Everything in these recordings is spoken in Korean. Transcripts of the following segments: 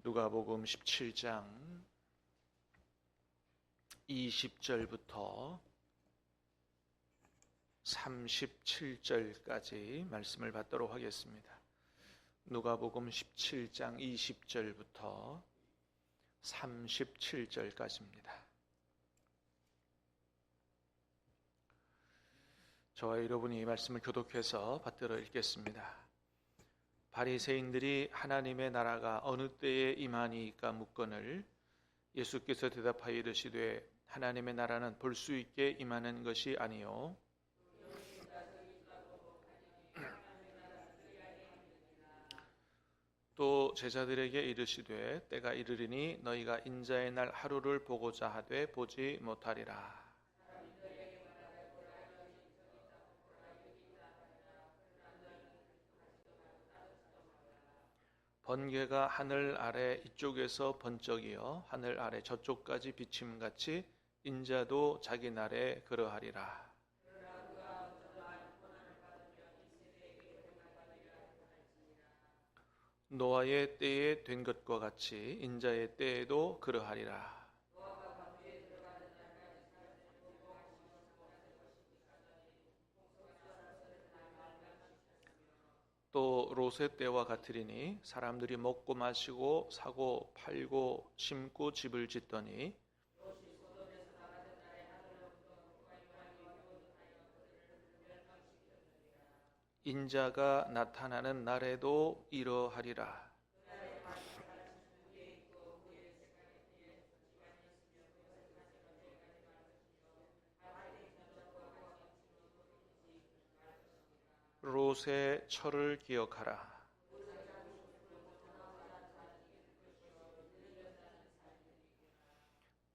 누가복음 17장 20절부터 37절까지 말씀을 받도록 하겠습니다. 누가복음 17장 20절부터 37절까지입니다. 저와 여러분이 이 말씀을 교독해서 받들어 읽겠습니다. 바리새인들이 하나님의 나라가 어느 때에 임하니까 묻거늘 예수께서 대답하여 이르시되 하나님의 나라는 볼 수 있게 임하는 것이 아니요 또 제자들에게 이르시되 때가 이르리니 너희가 인자의 날 하루를 보고자 하되 보지 못하리라. 번개가 하늘 아래 이쪽에서 번쩍이어 하늘 아래 저쪽까지 비침같이 인자도 자기 날에 그러하리라. 노아의 때에 된 것과 같이 인자의 때에도 그러하리라. 또 롯의 때와 같으리니 사람들이 먹고 마시고 사고 팔고 심고 집을 짓더니 인자가 나타나는 날에도 이러하리라. 롯의 철을 기억하라.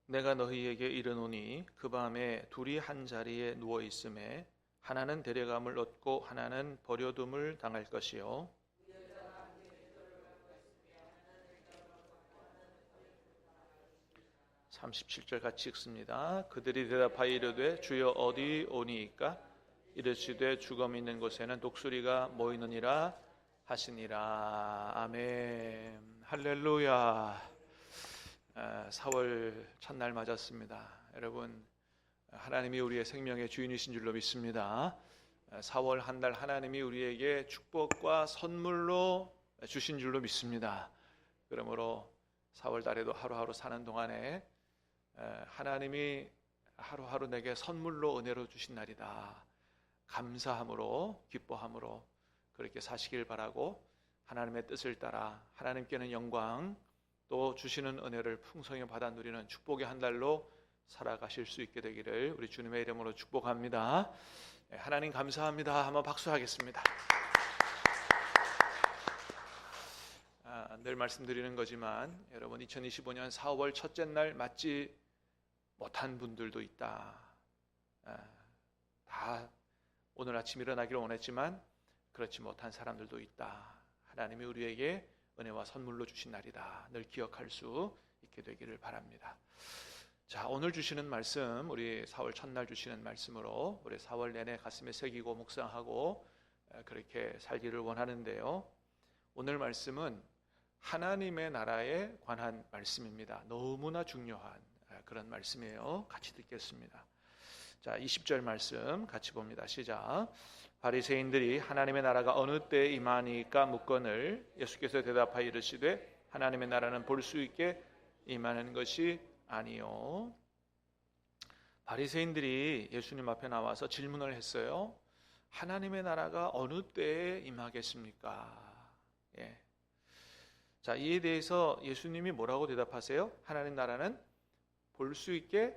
내가 너희에게 이르노니 그 밤에 둘이 한 자리에 누워 있음에 하나는 데려감을 얻고 하나는 버려둠을 당할 것이요 37절 같이 읽습니다. 그들이 대답하여 이르되 주여 어디 오니이까 이르시되 죽음 있는 곳에는 독수리가 모이느니라 하시니라. 아멘. 할렐루야. 4월 첫날 맞았습니다. 여러분, 하나님이 우리의 생명의 주인이신 줄로 믿습니다. 4월 한 달 하나님이 우리에게 축복과 선물로 주신 줄로 믿습니다. 그러므로 4월 달에도 하루하루 사는 동안에 하나님이 하루하루 내게 선물로 은혜로 주신 날이다. 감사함으로 기뻐함으로 그렇게 사시길 바라고 하나님의 뜻을 따라 하나님께는 영광 또 주시는 은혜를 풍성히 받아 누리는 축복의 한 달로 살아가실 수 있게 되기를 우리 주님의 이름으로 축복합니다. 하나님 감사합니다. 한번 박수하겠습니다. 늘 말씀드리는 거지만 여러분 2025년 4월 첫째 날 맞지 못한 분들도 있다. 다 오늘 아침 일어나기를 원했지만 그렇지 못한 사람들도 있다. 하나님이 우리에게 은혜와 선물로 주신 날이다. 늘 기억할 수 있게 되기를 바랍니다. 자, 오늘 주시는 말씀, 우리 4월 첫날 주시는 말씀으로 우리 4월 내내 가슴에 새기고 묵상하고 그렇게 살기를 원하는데요. 오늘 말씀은 하나님의 나라에 관한 말씀입니다. 너무나 중요한 그런 말씀이에요. 같이 듣겠습니다. 자, 20절 말씀 같이 봅니다. 시작. 바리새인들이 하나님의 나라가 어느 때에 임하니까 묻거늘 예수께서 대답하여 이르시되 하나님의 나라는 볼 수 있게 임하는 것이 아니요. 바리새인들이 예수님 앞에 나와서 질문을 했어요. 하나님의 나라가 어느 때에 임하겠습니까? 예. 자, 이에 대해서 예수님이 뭐라고 대답하세요? 하나님 나라는 볼 수 있게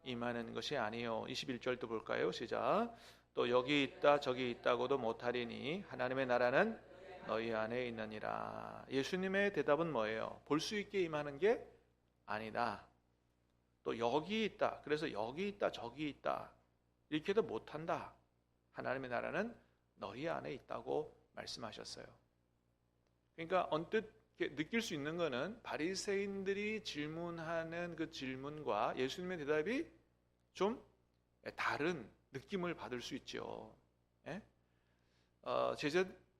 임하는 것이 아니요. 21절도 볼까요? 시작. 또 여기 있다 저기 있다고도 못하리니 하나님의 나라는 너희 안에 있느니라. 예수님의 대답은 뭐예요? 볼 수 있게 임하는 게 아니다. 또 여기 있다. 그래서 여기 있다 저기 있다 이렇게도 못한다. 하나님의 나라는 너희 안에 있다고 말씀하셨어요. 그러니까 언뜻 느낄 수 있는 거는 바리새인들이 질문하는 그 질문과 예수님의 대답이 좀 다른 느낌을 받을 수 있죠. 예?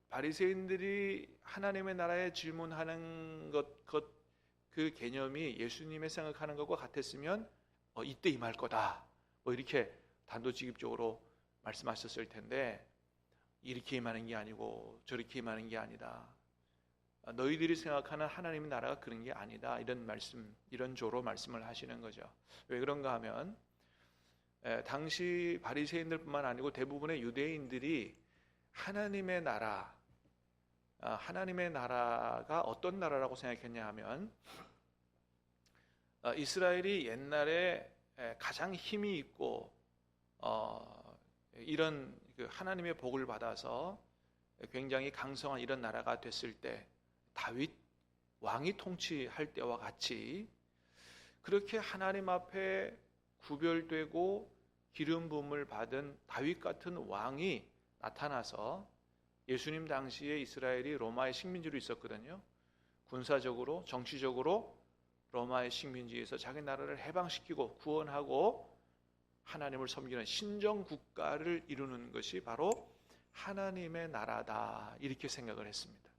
바리새인들이 하나님의 나라에 질문하는 것 그 개념이 예수님의 생각하는 것과 같았으면 이때 임할 거다, 뭐 이렇게 단도직입적으로 말씀하셨을 텐데, 이렇게 임하는 게 아니고 저렇게 임하는 게 아니다, 너희들이 생각하는 하나님의 나라가 그런 게 아니다, 이런 조로 말씀을 하시는 거죠. 왜 그런가 하면 당시 바리새인들뿐만 아니고 대부분의 유대인들이 하나님의 나라가 어떤 나라라고 생각했냐 하면, 이스라엘이 옛날에 가장 힘이 있고 이런 그 하나님의 복을 받아서 굉장히 강성한 이런 나라가 됐을 때, 다윗 왕이 통치할 때와 같이 그렇게 하나님 앞에 구별되고 기름 부음을 받은 다윗 같은 왕이 나타나서, 예수님 당시에 이스라엘이 로마의 식민지로 있었거든요. 군사적으로, 정치적으로 로마의 식민지에서 자기 나라를 해방시키고 구원하고 하나님을 섬기는 신정 국가를 이루는 것이 바로 하나님의 나라다, 이렇게 생각을 했습니다.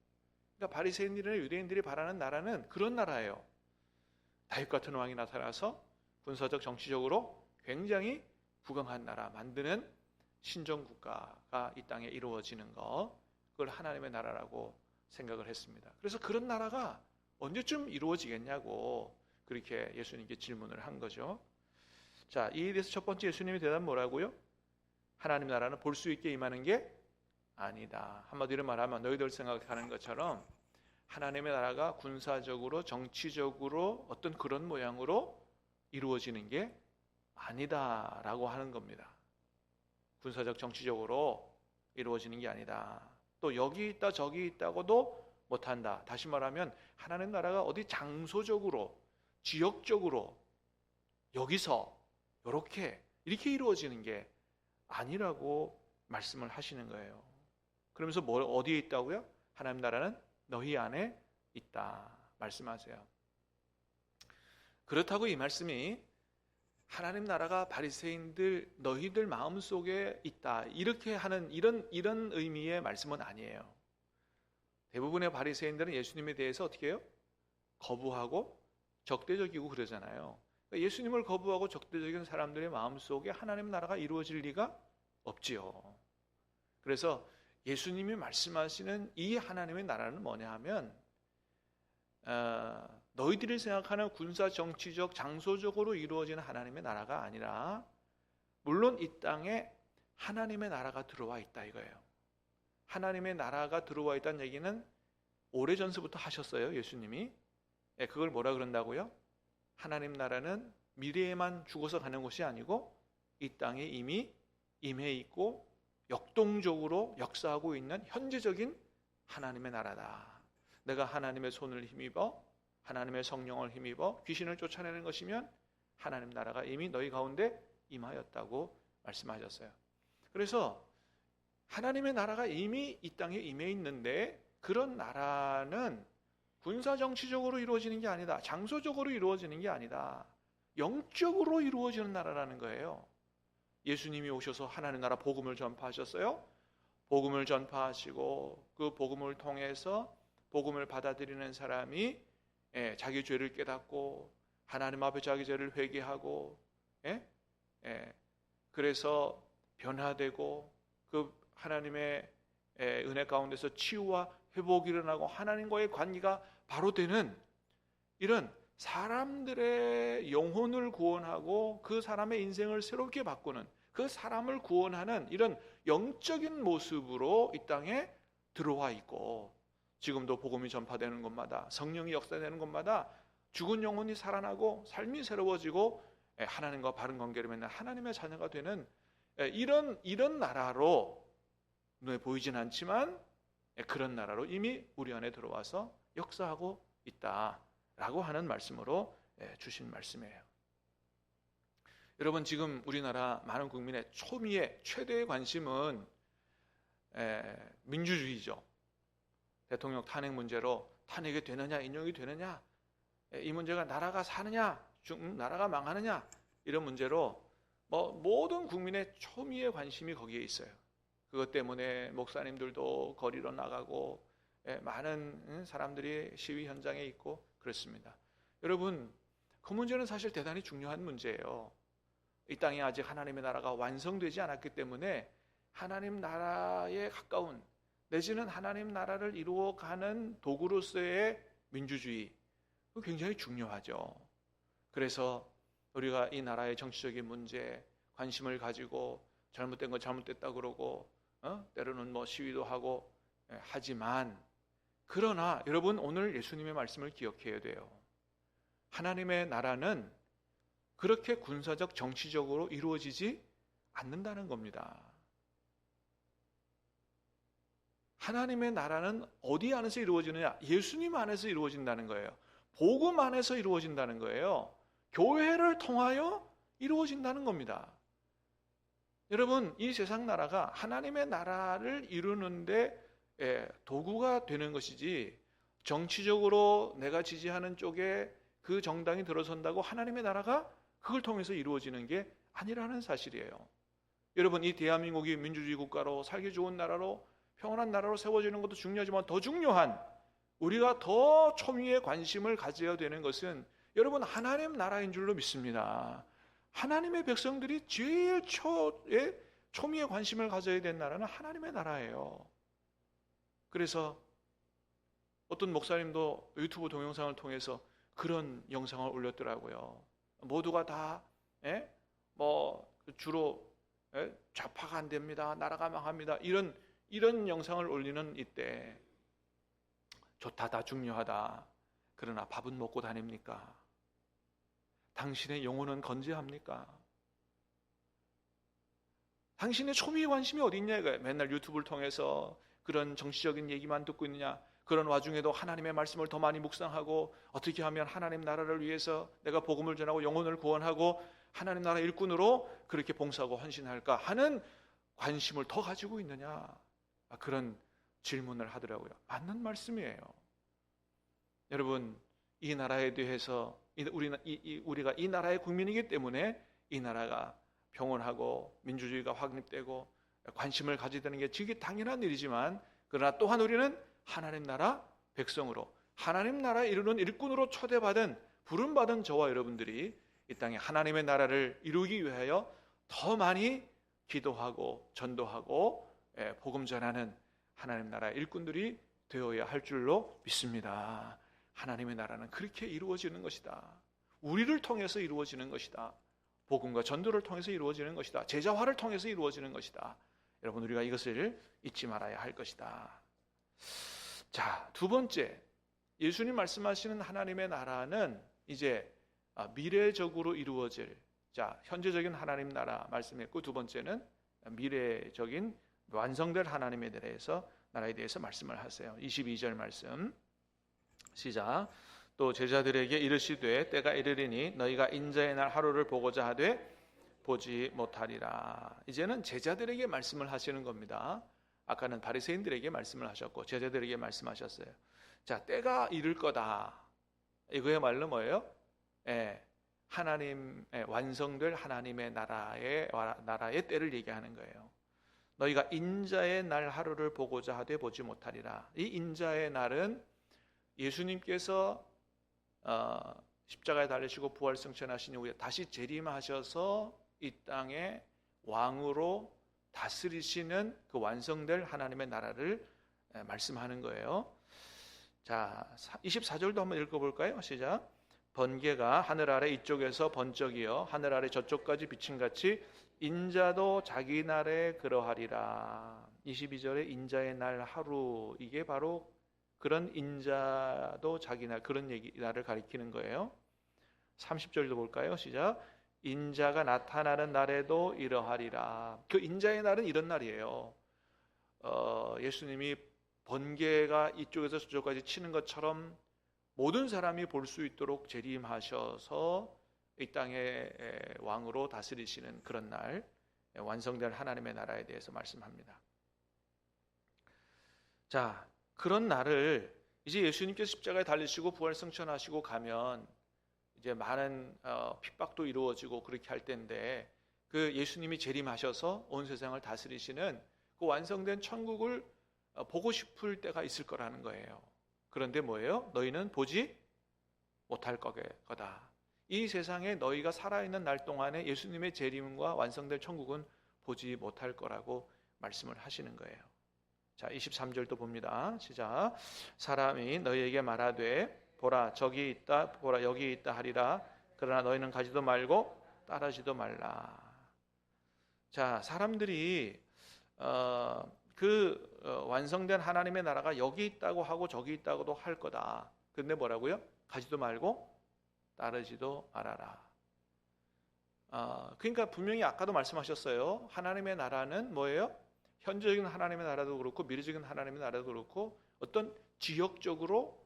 그러니까 바리새인들이나 유대인들이 바라는 나라는 그런 나라예요. 다윗 같은 왕이 나타나서 군사적, 정치적으로 굉장히 부강한 나라 만드는 신정 국가가 이 땅에 이루어지는 것, 그걸 하나님의 나라라고 생각을 했습니다. 그래서 그런 나라가 언제쯤 이루어지겠냐고 그렇게 예수님께 질문을 한 거죠. 자, 이에 대해서 첫 번째 예수님의 대답은 뭐라고요? 하나님 나라는 볼 수 있게 임하는 게 아니다. 한마디로 말하면 너희들 생각하는 것처럼 하나님의 나라가 군사적으로, 정치적으로 어떤 그런 모양으로 이루어지는 게 아니다라고 하는 겁니다. 군사적, 정치적으로 이루어지는 게 아니다. 또 여기 있다 저기 있다고도 못한다. 다시 말하면 하나님 나라가 어디 장소적으로, 지역적으로 여기서 이렇게 이루어지는 게 아니라고 말씀을 하시는 거예요. 그러면서 어디에 있다고요? 하나님 나라는 너희 안에 있다 말씀하세요. 그렇다고 이 말씀이 하나님 나라가 바리새인들 너희들 마음속에 있다 이렇게 하는 이런 의미의 말씀은 아니에요. 대부분의 바리새인들은 예수님에 대해서 어떻게 해요? 거부하고 적대적이고 그러잖아요. 그러니까 예수님을 거부하고 적대적인 사람들의 마음속에 하나님 나라가 이루어질 리가 없지요. 그래서 예수님이 말씀하시는 이 하나님의 나라는 뭐냐 하면, 너희들이 생각하는 군사, 정치적, 장소적으로 이루어지는 하나님의 나라가 아니라, 물론 이 땅에 하나님의 나라가 들어와 있다 이거예요. 하나님의 나라가 들어와 있다는 얘기는 오래전서부터 하셨어요, 예수님이. 그걸 뭐라 그런다고요? 하나님 나라는 미래에만 죽어서 가는 것이 아니고 이 땅에 이미 임해 있고 역동적으로 역사하고 있는 현재적인 하나님의 나라다. 내가 하나님의 손을 힘입어, 하나님의 성령을 힘입어 귀신을 쫓아내는 것이면 하나님 나라가 이미 너희 가운데 임하였다고 말씀하셨어요. 그래서 하나님의 나라가 이미 이 땅에 임해 있는데, 그런 나라는 군사 정치적으로 이루어지는 게 아니다. 장소적으로 이루어지는 게 아니다. 영적으로 이루어지는 나라라는 거예요. 예수님이 오셔서 하나님 나라 복음을 전파하셨어요. 복음을 전파하시고 그 복음을 통해서 복음을 받아들이는 사람이 자기 죄를 깨닫고 하나님 앞에 자기 죄를 회개하고 그래서 변화되고 그 하나님의 은혜 가운데서 치유와 회복이 일어나고 하나님과의 관계가 바로 되는, 이런 사람들의 영혼을 구원하고 그 사람의 인생을 새롭게 바꾸는, 그 사람을 구원하는 이런 영적인 모습으로 이 땅에 들어와 있고, 지금도 복음이 전파되는 곳마다, 성령이 역사되는 곳마다 죽은 영혼이 살아나고 삶이 새로워지고 하나님과 바른 관계를 맺는 하나님의 자녀가 되는 이런 나라로 눈에 보이진 않지만 그런 나라로 이미 우리 안에 들어와서 역사하고 있다라고 하는 말씀으로 주신 말씀이에요. 여러분, 지금 우리나라 많은 국민의 초미의 최대의 관심은 민주주의죠. 대통령 탄핵 문제로 탄핵이 되느냐 인용이 되느냐, 이 문제가 나라가 사느냐 나라가 망하느냐, 이런 문제로 모든 국민의 초미의 관심이 거기에 있어요. 그것 때문에 목사님들도 거리로 나가고 많은 사람들이 시위 현장에 있고 그렇습니다. 여러분, 그 문제는 사실 대단히 중요한 문제예요. 이 땅에 아직 하나님의 나라가 완성되지 않았기 때문에 하나님 나라에 가까운, 내지는 하나님 나라를 이루어가는 도구로서의 민주주의, 굉장히 중요하죠. 그래서 우리가 이 나라의 정치적인 문제 관심을 가지고 잘못된 거 잘못됐다 그러고 때로는 뭐 시위도 하고 하지만, 그러나 여러분, 오늘 예수님의 말씀을 기억해야 돼요. 하나님의 나라는 그렇게 군사적 정치적으로 이루어지지 않는다는 겁니다. 하나님의 나라는 어디 안에서 이루어지느냐? 예수님 안에서 이루어진다는 거예요. 복음 안에서 이루어진다는 거예요. 교회를 통하여 이루어진다는 겁니다. 여러분, 이 세상 나라가 하나님의 나라를 이루는데 도구가 되는 것이지, 정치적으로 내가 지지하는 쪽에 그 정당이 들어선다고 하나님의 나라가 그걸 통해서 이루어지는 게 아니라는 사실이에요. 여러분, 이 대한민국이 민주주의 국가로, 살기 좋은 나라로, 평안한 나라로 세워지는 것도 중요하지만 더 중요한, 우리가 더 초미의 관심을 가져야 되는 것은 여러분, 하나님 나라인 줄로 믿습니다. 하나님의 백성들이 제일 초미의 관심을 가져야 되는 나라는 하나님의 나라예요. 그래서 어떤 목사님도 유튜브 동영상을 통해서 그런 영상을 올렸더라고요. 모두가 다 주로 좌파가 안 됩니다, 나라가 망합니다, 이런 영상을 올리는 이때, 좋다, 다 중요하다, 그러나 밥은 먹고 다닙니까? 당신의 영혼은 건재합니까? 당신의 초미의 관심이 어디 있냐 이거예요. 맨날 유튜브를 통해서 그런 정치적인 얘기만 듣고 있느냐? 그런 와중에도 하나님의 말씀을 더 많이 묵상하고, 어떻게 하면 하나님 나라를 위해서 내가 복음을 전하고 영혼을 구원하고 하나님 나라 일꾼으로 그렇게 봉사하고 헌신할까 하는 관심을 더 가지고 있느냐? 그런 질문을 하더라고요. 맞는 말씀이에요. 여러분, 이 나라에 대해서 우리가 이 나라의 국민이기 때문에 이 나라가 평온하고 민주주의가 확립되고 관심을 가지게 되는 게 되게 당연한 일이지만, 그러나 또한 우리는 하나님 나라 백성으로, 하나님 나라에 이루는 일꾼으로 초대받은, 부름받은 저와 여러분들이 이 땅에 하나님의 나라를 이루기 위하여 더 많이 기도하고 전도하고 복음 전하는 하나님 나라의 일꾼들이 되어야 할 줄로 믿습니다. 하나님의 나라는 그렇게 이루어지는 것이다. 우리를 통해서 이루어지는 것이다. 복음과 전도를 통해서 이루어지는 것이다. 제자화를 통해서 이루어지는 것이다. 여러분, 우리가 이것을 잊지 말아야 할 것이다. 자, 두 번째, 예수님 말씀하시는 하나님의 나라는 이제 미래적으로 이루어질, 현재적인 하나님 나라 말씀했고, 두 번째는 미래적인 완성될 하나님에 나라에 대해서 말씀을 하세요. 22절 말씀 시작. 또 제자들에게 이르시되 때가 이르리니 너희가 인자의 날 하루를 보고자 하되 보지 못하리라. 이제는 제자들에게 말씀을 하시는 겁니다. 아까는 바리새인들에게 말씀을 하셨고 제자들에게 말씀하셨어요. 자, 때가 이를 거다. 이거야말로 뭐예요? 하나님, 완성될 하나님의 나라의 때를 얘기하는 거예요. 너희가 인자의 날 하루를 보고자 하되 보지 못하리라. 이 인자의 날은 예수님께서 십자가에 달리시고 부활승천하신 이후에 다시 재림하셔서 이 땅에 왕으로 다스리시는 그 완성될 하나님의 나라를 말씀하는 거예요. 자, 24절도 한번 읽어볼까요? 시작. 번개가 하늘 아래 이쪽에서 번쩍이어 하늘 아래 저쪽까지 비침같이 인자도 자기 날에 그러하리라. 22절에 인자의 날 하루, 이게 바로 그런 인자도 자기 날, 그런 날을 가리키는 거예요. 30절도 볼까요? 시작. 인자가 나타나는 날에도 이러하리라. 그 인자의 날은 이런 날이에요. 예수님이 번개가 이쪽에서 저쪽까지 치는 것처럼 모든 사람이 볼 수 있도록 재림하셔서 이 땅의 왕으로 다스리시는 그런 날, 완성될 하나님의 나라에 대해서 말씀합니다. 자, 그런 날을 이제 예수님께서 십자가에 달리시고 부활승천하시고 가면 이제 많은 핍박도 이루어지고 그렇게 할 때인데, 그 예수님이 재림하셔서 온 세상을 다스리시는 그 완성된 천국을 보고 싶을 때가 있을 거라는 거예요. 그런데 뭐예요? 너희는 보지 못할 거다. 이 세상에 너희가 살아있는 날 동안에 예수님의 재림과 완성될 천국은 보지 못할 거라고 말씀을 하시는 거예요. 자, 23절도 봅니다. 시작. 사람이 너희에게 말하되 보라 저기 있다, 보라 여기 있다 하리라. 그러나 너희는 가지도 말고 따르지도 말라. 자, 사람들이 완성된 하나님의 나라가 여기 있다고 하고 저기 있다고도 할 거다. 근데 뭐라고요? 가지도 말고 따르지도 말아라. 그러니까 분명히 아까도 말씀하셨어요. 하나님의 나라는 뭐예요? 현재적인 하나님의 나라도 그렇고 미래적인 하나님의 나라도 그렇고 어떤 지역적으로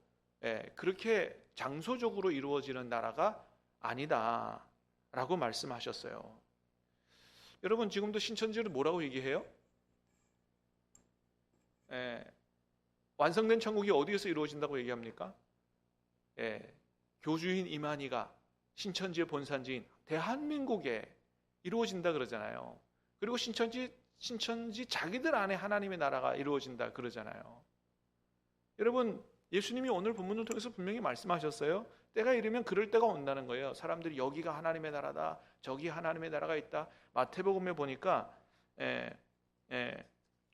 그렇게 장소적으로 이루어지는 나라가 아니다라고 말씀하셨어요. 여러분 지금도 신천지를 뭐라고 얘기해요? 완성된 천국이 어디에서 이루어진다고 얘기합니까? 교주인 이만희가 신천지의 본산지인 대한민국에 이루어진다 그러잖아요. 그리고 신천지 자기들 안에 하나님의 나라가 이루어진다 그러잖아요. 여러분 예수님이 오늘 본문을 통해서 분명히 말씀하셨어요. 때가 이르면 그럴 때가 온다는 거예요. 사람들이 여기가 하나님의 나라다, 저기 하나님의 나라가 있다. 마태복음에 보니까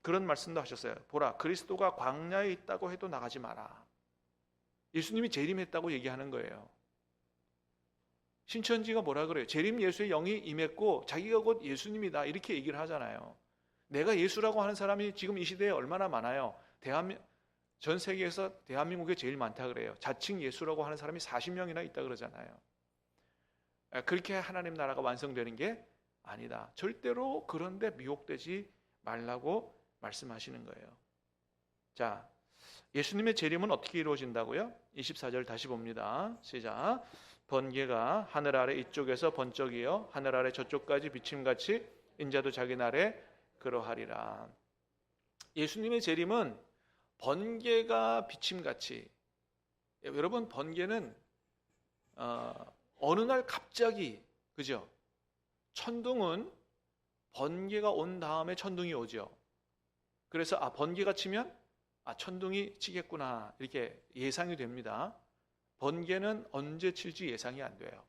그런 말씀도 하셨어요. 보라 그리스도가 광야에 있다고 해도 나가지 마라. 예수님이 재림했다고 얘기하는 거예요. 신천지가 뭐라 그래요? 재림 예수의 영이 임했고 자기가 곧 예수님이다 이렇게 얘기를 하잖아요. 내가 예수라고 하는 사람이 지금 이 시대에 얼마나 많아요. 전 세계에서 대한민국에 제일 많다 그래요. 자칭 예수라고 하는 사람이 40명이나 있다 그러잖아요. 그렇게 하나님 나라가 완성되는 게 아니다. 절대로 그런데 미혹되지 말라고 말씀하시는 거예요. 자, 예수님의 재림은 어떻게 이루어진다고요? 24절 다시 봅니다. 시작. 번개가 하늘 아래 이쪽에서 번쩍이어 하늘 아래 저쪽까지 비침같이 인자도 자기 날에 그러하리라. 예수님의 재림은 번개가 비침같이, 여러분 번개는 어느 날 갑자기, 그죠? 천둥은 번개가 온 다음에 천둥이 오죠. 그래서 번개가 치면 천둥이 치겠구나 이렇게 예상이 됩니다. 번개는 언제 칠지 예상이 안 돼요.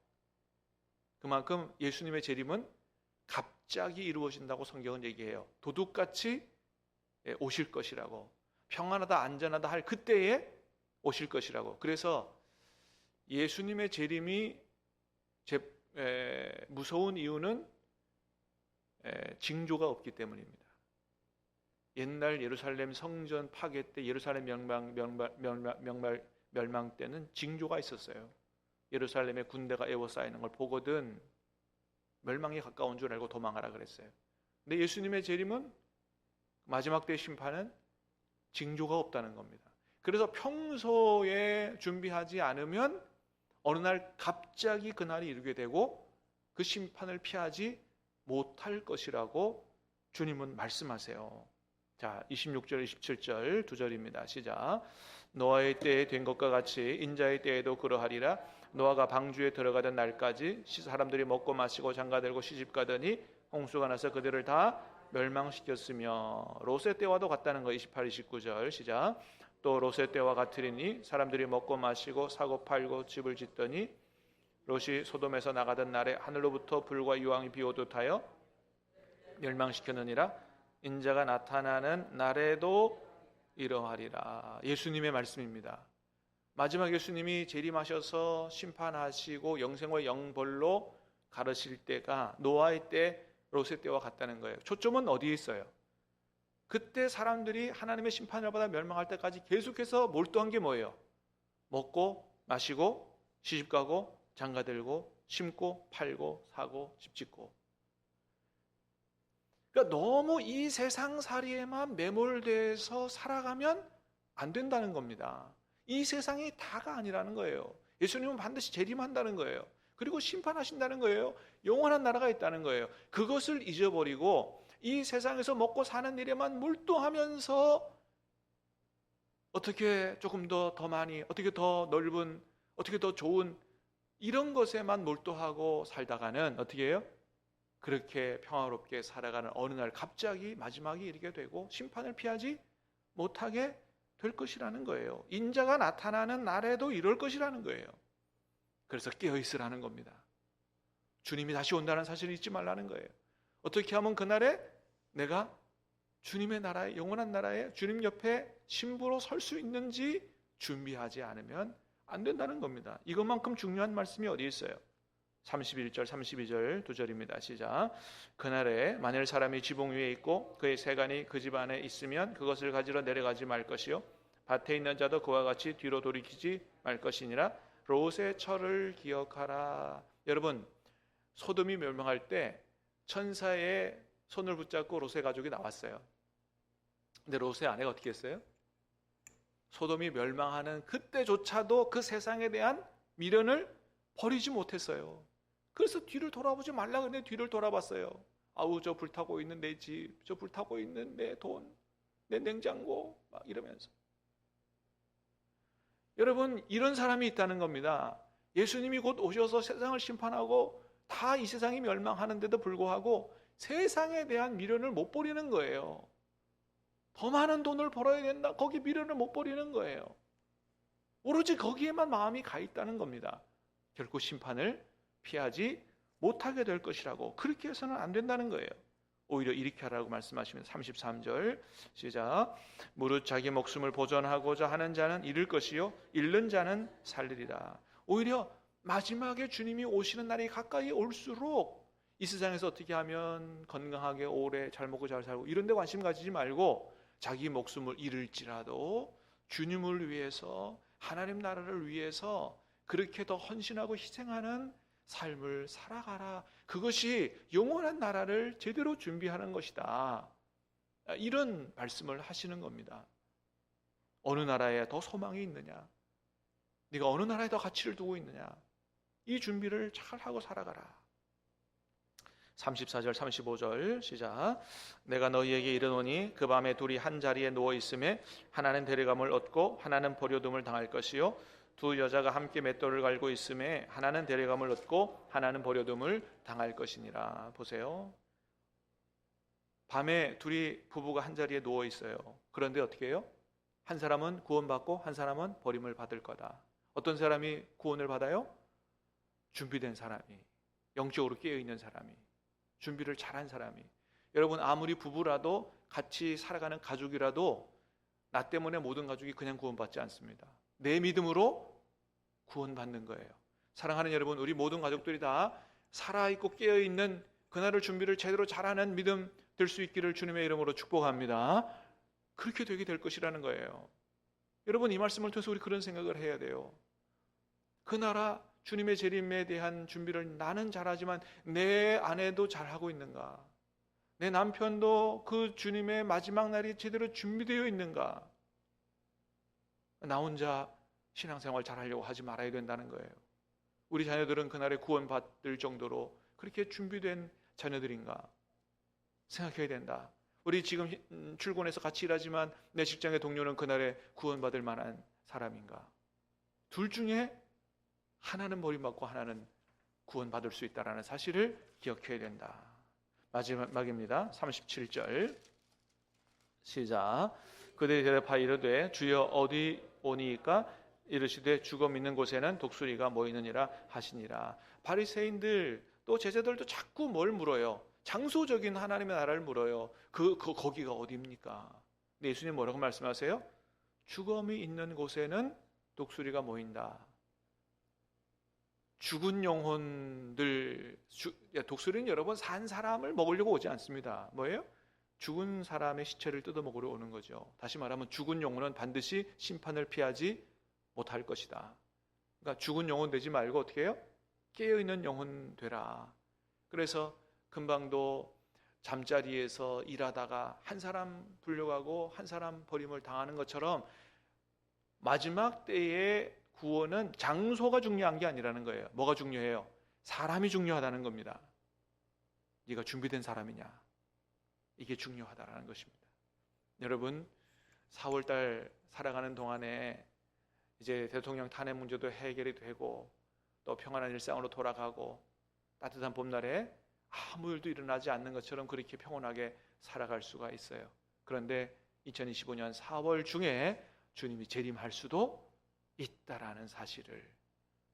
그만큼 예수님의 재림은 갑자기 이루어진다고 성경은 얘기해요. 도둑같이 오실 것이라고, 평안하다 안전하다 할 그때에 오실 것이라고. 그래서 예수님의 재림이 무서운 이유는 징조가 없기 때문입니다. 옛날 예루살렘 성전 파괴 때, 예루살렘 멸망 때는 징조가 있었어요. 예루살렘에 군대가 에워싸이는 걸 보거든 멸망이 가까운 줄 알고 도망하라 그랬어요. 근데 예수님의 재림은, 마지막 때의 심판은 징조가 없다는 겁니다. 그래서 평소에 준비하지 않으면 어느 날 갑자기 그날이 이르게 되고 그 심판을 피하지 못할 것이라고 주님은 말씀하세요. 자, 26절 27절 두 절입니다. 시작. 노아의 때에 된 것과 같이 인자의 때에도 그러하리라. 노아가 방주에 들어가던 날까지 사람들이 먹고 마시고 장가들고 시집가더니 홍수가 나서 그들을 다 멸망시켰으며, 롯의 때와도 같다는 거. 28, 29절 시작. 또 롯의 때와 같으리니 사람들이 먹고 마시고 사고 팔고 집을 짓더니 롯이 소돔에서 나가던 날에 하늘로부터 불과 유황이 비오듯 하여 멸망시켰느니라. 인자가 나타나는 날에도 이러하리라. 예수님의 말씀입니다. 마지막 예수님이 재림하셔서 심판하시고 영생과 영벌로 가르칠 때가 노아의 때, 롯의 때와 같다는 거예요. 초점은 어디에 있어요? 그때 사람들이 하나님의 심판을 받아 멸망할 때까지 계속해서 몰두한 게 뭐예요? 먹고 마시고 시집가고 장가들고 심고 팔고 사고 집 짓고. 그러니까 너무 이 세상살이에만 매몰돼서 살아가면 안 된다는 겁니다. 이 세상이 다가 아니라는 거예요. 예수님은 반드시 재림한다는 거예요. 그리고 심판하신다는 거예요. 영원한 나라가 있다는 거예요. 그것을 잊어버리고 이 세상에서 먹고 사는 일에만 몰두하면서 어떻게 조금 더 많이, 어떻게 더 넓은, 어떻게 더 좋은, 이런 것에만 몰두하고 살다가는 어떻게 해요? 그렇게 평화롭게 살아가는 어느 날 갑자기 마지막이 이르게 되고 심판을 피하지 못하게 될 것이라는 거예요. 인자가 나타나는 날에도 이럴 것이라는 거예요. 그래서 깨어 있으라는 겁니다. 주님이 다시 온다는 사실을 잊지 말라는 거예요. 어떻게 하면 그날에 내가 주님의 나라에, 영원한 나라에 주님 옆에 신부로 설 수 있는지 준비하지 않으면 안 된다는 겁니다. 이것만큼 중요한 말씀이 어디 있어요? 31절 32절 두 절입니다. 시작. 그날에 만일 사람이 지붕 위에 있고 그의 세간이 그 집 안에 있으면 그것을 가지러 내려가지 말 것이요 밭에 있는 자도 그와 같이 뒤로 돌이키지 말 것이니라. 롯의 철을 기억하라. 여러분, 소돔이 멸망할 때 천사의 손을 붙잡고 롯의 가족이 나왔어요. 근데 롯의 아내가 어떻게 했어요? 소돔이 멸망하는 그때조차도 그 세상에 대한 미련을 버리지 못했어요. 그래서 뒤를 돌아보지 말라 그랬는데 뒤를 돌아봤어요. 아우, 저 불타고 있는 내 집, 저 불타고 있는 내 돈, 내 냉장고 막 이러면서. 여러분, 이런 사람이 있다는 겁니다. 예수님이 곧 오셔서 세상을 심판하고 다 이 세상이 멸망하는데도 불구하고 세상에 대한 미련을 못 버리는 거예요. 더 많은 돈을 벌어야 된다. 거기 미련을 못 버리는 거예요. 오로지 거기에만 마음이 가 있다는 겁니다. 결코 심판을 피하지 못하게 될 것이라고. 그렇게 해서는 안 된다는 거예요. 오히려 이렇게 하라고 말씀하시면 33절 시작. 무릇 자기 목숨을 보존하고자 하는 자는 잃을 것이요 잃는 자는 살리리라. 오히려 마지막에 주님이 오시는 날이 가까이 올수록 이 세상에서 어떻게 하면 건강하게 오래 잘 먹고 잘 살고 이런 데 관심 가지지 말고 자기 목숨을 잃을지라도 주님을 위해서, 하나님 나라를 위해서 그렇게 더 헌신하고 희생하는 삶을 살아가라. 그것이 영원한 나라를 제대로 준비하는 것이다. 이런 말씀을 하시는 겁니다. 어느 나라에 더 소망이 있느냐? 네가 어느 나라에 더 가치를 두고 있느냐? 이 준비를 잘 하고 살아가라. 34절 35절 시작. 내가 너희에게 이르노니 그 밤에 둘이 한 자리에 누워 있음에 하나는 데려감을 얻고 하나는 버려둠을 당할 것이요 두 여자가 함께 맷돌을 갈고 있음에 하나는 데려감을 얻고 하나는 버려둠을 당할 것이니라. 보세요. 밤에 둘이 부부가 한 자리에 누워 있어요. 그런데 어떻게 해요? 한 사람은 구원받고 한 사람은 버림을 받을 거다. 어떤 사람이 구원을 받아요? 준비된 사람이, 영적으로 깨어있는 사람이, 준비를 잘한 사람이. 여러분, 아무리 부부라도 같이 살아가는 가족이라도 나 때문에 모든 가족이 그냥 구원받지 않습니다. 내 믿음으로 구원받는 거예요. 사랑하는 여러분, 우리 모든 가족들이 다 살아있고 깨어있는 그날을 준비를 제대로 잘하는 믿음 될 수 있기를 주님의 이름으로 축복합니다. 그렇게 되게 될 것이라는 거예요. 여러분, 이 말씀을 통해서 우리 그런 생각을 해야 돼요. 그 나라 주님의 재림에 대한 준비를 나는 잘하지만 내 아내도 잘하고 있는가? 내 남편도 그 주님의 마지막 날이 제대로 준비되어 있는가? 나 혼자 신앙생활 잘하려고 하지 말아야 된다는 거예요. 우리 자녀들은 그날에 구원받을 정도로 그렇게 준비된 자녀들인가? 생각해야 된다. 우리 지금 출근해서 같이 일하지만 내 직장의 동료는 그날에 구원받을 만한 사람인가? 둘 중에 하나는 버림받고 하나는 구원받을 수 있다는 사실을 기억해야 된다. 마지막입니다. 37절 시작. 그들이 대답하여 이르되 주여 어디 오니이까? 이르시되 죽어 있는 곳에는 독수리가 모이느니라 하시니라. 바리새인들 또 제자들도 자꾸 뭘 물어요? 장소적인 하나님의 나라를 물어요. 거기가 어디입니까? 근데 예수님 뭐라고 말씀하세요? 죽음이 있는 곳에는 독수리가 모인다. 죽은 영혼들, 독수리는 여러분 산 사람을 먹으려고 오지 않습니다. 뭐예요? 죽은 사람의 시체를 뜯어 먹으러 오는 거죠. 다시 말하면 죽은 영혼은 반드시 심판을 피하지 못할 것이다. 그러니까 죽은 영혼 되지 말고 어떻게 해요? 깨어있는 영혼 되라. 그래서 금방도 잠자리에서 일하다가 한 사람 불려가고 한 사람 버림을 당하는 것처럼 마지막 때의 구원은 장소가 중요한 게 아니라는 거예요. 뭐가 중요해요? 사람이 중요하다는 겁니다. 네가 준비된 사람이냐? 이게 중요하다는 것입니다. 여러분, 4월달 살아가는 동안에 이제 대통령 탄핵 문제도 해결이 되고 또 평안한 일상으로 돌아가고 따뜻한 봄날에 아무 일도 일어나지 않는 것처럼 그렇게 평온하게 살아갈 수가 있어요. 그런데 2025년 4월 중에 주님이 재림할 수도 있다라는 사실을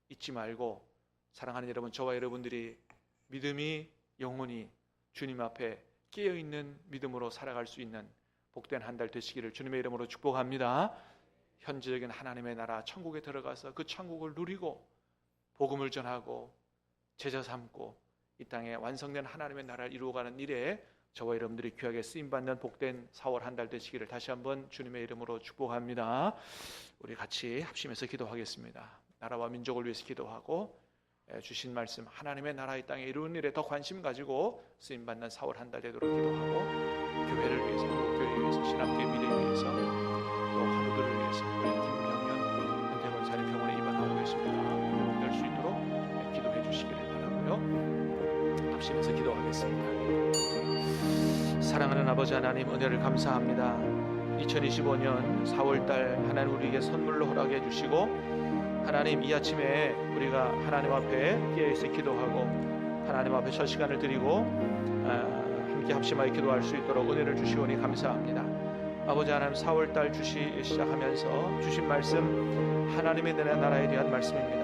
잊지 말고 사랑하는 여러분, 저와 여러분들이 믿음이 영원히 주님 앞에 깨어있는 믿음으로 살아갈 수 있는 복된 한 달 되시기를 주님의 이름으로 축복합니다. 현재적인 하나님의 나라 천국에 들어가서 그 천국을 누리고 복음을 전하고 제자 삼고 이 땅에 완성된 하나님의 나라를 이루어가는 일에 저와 여러분들이 귀하게 쓰임받는 복된 4월 한 달 되시기를 다시 한번 주님의 이름으로 축복합니다. 우리 같이 합심해서 기도하겠습니다. 나라와 민족을 위해서 기도하고 주신 말씀 하나님의 나라 이 땅에 이루는 일에 더 관심 가지고 쓰임받는 4월 한 달 되도록 기도하고 교회를 위해서, 교회를 위해서, 신학교의 미래를 위해서, 또 환우들을 위해서 우리 김병현 은퇴 사립 병원에 입원하고 계십니다. 회복될 수 있도록 기도해 주시기를 바라고요. 합심해서 기도하겠습니다. 사랑하는 아버지 하나님, 은혜를 감사합니다. 2025년 4월달 하나님 우리에게 선물로 허락해 주시고 하나님, 이 아침에 우리가 하나님 앞에 깨어있어 기도하고 하나님 앞에 첫 시간을 드리고 함께 합심하여 기도할 수 있도록 은혜를 주시오니 감사합니다. 아버지 하나님, 4월달 시작하면서 주신 말씀 하나님의 나라에 대한 말씀입니다.